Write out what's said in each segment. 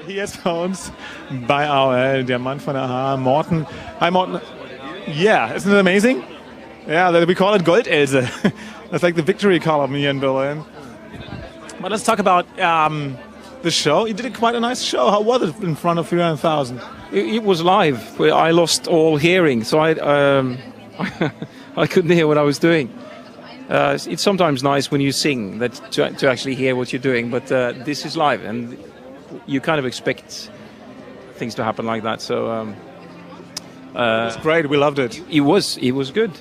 Earphones by our der Mann von AHA, Morten. Hi, Morten. Yeah, isn't it amazing? Yeah, we call it Goldelse. That's like the victory column here in Berlin. But let's talk about the show. You did quite a nice show. How was it in front of 300,000? It was live. I lost all hearing, so I couldn't hear what I was doing. It's sometimes nice when you sing to actually hear what you're doing, but this is live, and you kind of expect things to happen like that. So it was great. We loved it. It was good.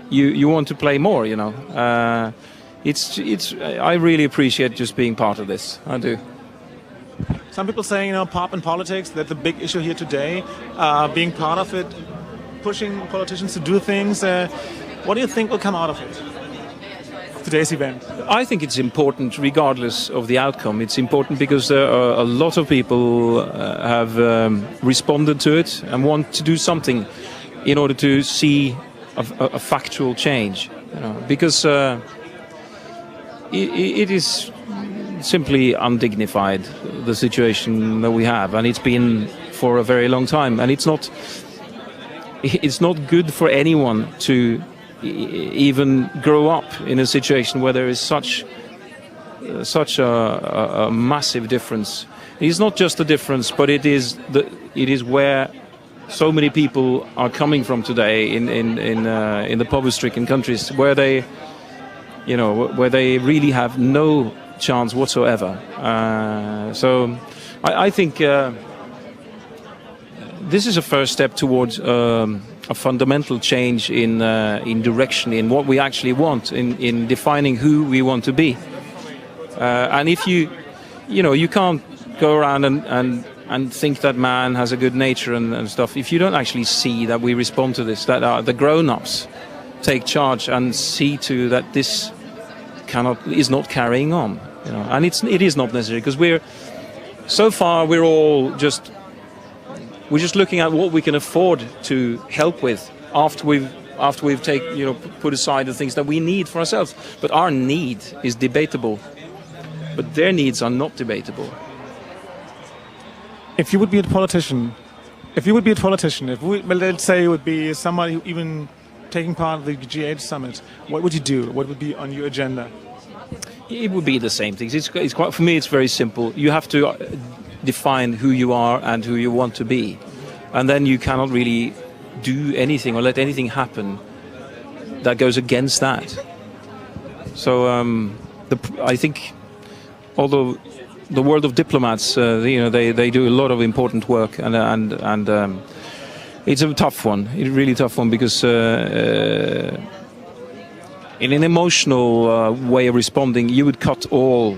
You want to play more, you know. I really appreciate just being part of this. I do. Some people saying, pop and politics, that's the big issue here today. Being part of it, pushing politicians to do things. What do you think will come out of it? Today's event? I think it's important regardless of the outcome. It's important because there are a lot of people have responded to it and want to do something in order to see a factual change. Because it is simply undignified, the situation that we have, and it's been for a very long time, and it's not good for anyone to even grow up in a situation where there is such a massive difference. It's not just a difference, but it is where so many people are coming from today in the poverty-stricken countries, where they really have no chance whatsoever. So I think this is a first step towards a fundamental change in direction, in what we actually want, in defining who we want to be. And if you can't go around and think that man has a good nature and stuff, if you don't actually see that we respond to this, that the grown-ups take charge and see to that this is not carrying on, and it is not necessary, because we're just looking at what we can afford to help with after we've put aside the things that we need for ourselves. But our need is debatable, but their needs are not debatable. If you would be a politician, let's say you would be somebody who even taking part of the G8 summit, what would you do? What would be on your agenda? It would be the same things. It's quite, for me, it's very simple. You have to define who you are and who you want to be, and then you cannot really do anything or let anything happen that goes against that. So I think, although the world of diplomats, they do a lot of important work, and it's a tough one. It's a really tough one, because in an emotional way of responding, you would cut all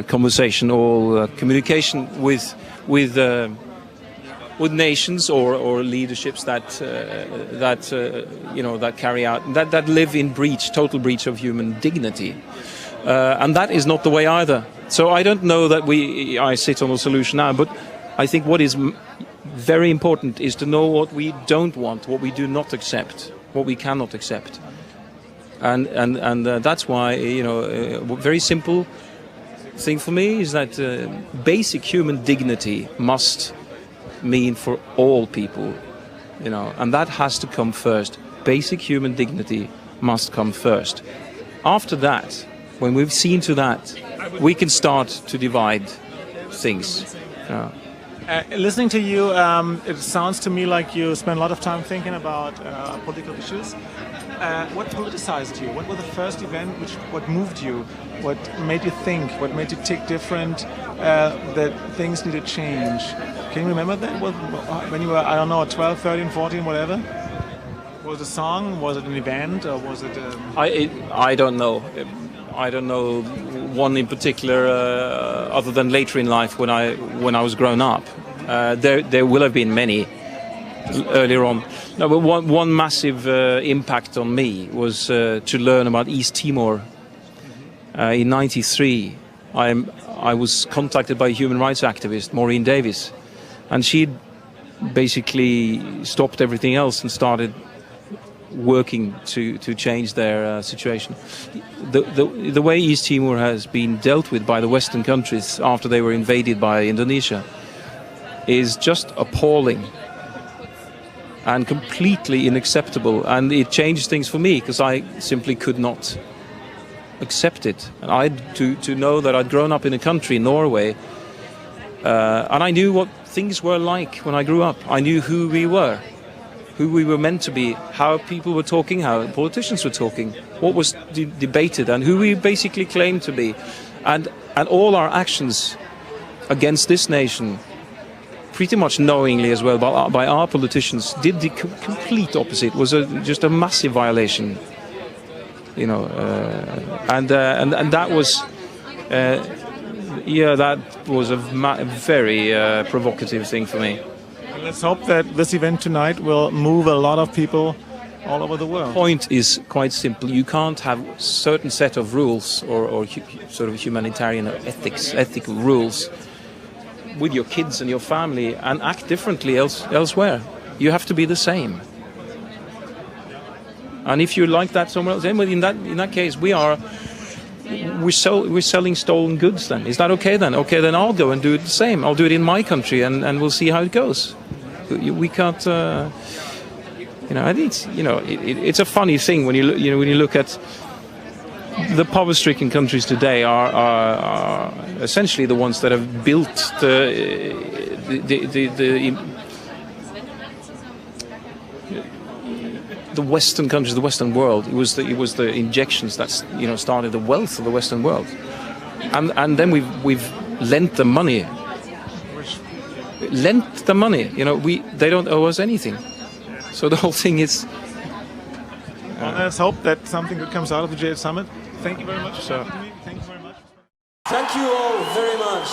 conversation, all communication with nations or leaderships that carry out that live in total breach of human dignity, and that is not the way either. So I don't know that I sit on a solution now, but I think what is very important is to know what we don't want, what we do not accept, what we cannot accept, and that's why a very simple thing for me is that basic human dignity must mean for all people, and that has to come first. Basic human dignity must come first. After that, when we've seen to that, we can start to divide things. Listening to you, it sounds to me like you spend a lot of time thinking about political issues. What politicized you? What was the first event? What moved you? What made you think? What made you tick different? That things need to change. Can you remember that? When you were, 12, 13, 14, whatever? Was it a song? Was it an event? Or was it? I don't know. I don't know one in particular, other than later in life when I was grown up. There will have been many earlier on. No, but one massive impact on me was to learn about East Timor. In '93, I was contacted by a human rights activist, Maureen Davis, and she'd basically stopped everything else and started working to change their situation. The way East Timor has been dealt with by the Western countries after they were invaded by Indonesia is just appalling and completely unacceptable, and it changed things for me because I simply could not accept it. And to know that I'd grown up in a country, Norway, and I knew what things were like when I grew up. I knew who we were meant to be, how people were talking, how politicians were talking, what was debated, and who we basically claimed to be, and all our actions against this nation, pretty much knowingly as well by our politicians, did the complete opposite. It was just a massive violation, you know, and that was that was a very provocative thing for me. Let's hope that this event tonight will move a lot of people all over the world. The point is quite simple. You can't have a certain set of rules or sort of humanitarian ethical rules with your kids and your family and act differently elsewhere. You have to be the same. And if you like that somewhere else, then in that case we're selling stolen goods. Then is that okay? Then okay, then I'll go and do it the same. I'll do it in my country, and we'll see how it goes. We can't, I think it's a funny thing when you look at the poverty-stricken countries today are essentially the ones that have built the Western countries, the Western world. It was the injections that started the wealth of the Western world, and then we've lent them money. They don't owe us anything. So the whole thing is. Well, let's hope that something good comes out of the J8 Summit. Thank you very much. So. Thank you very much. Thank you all very much.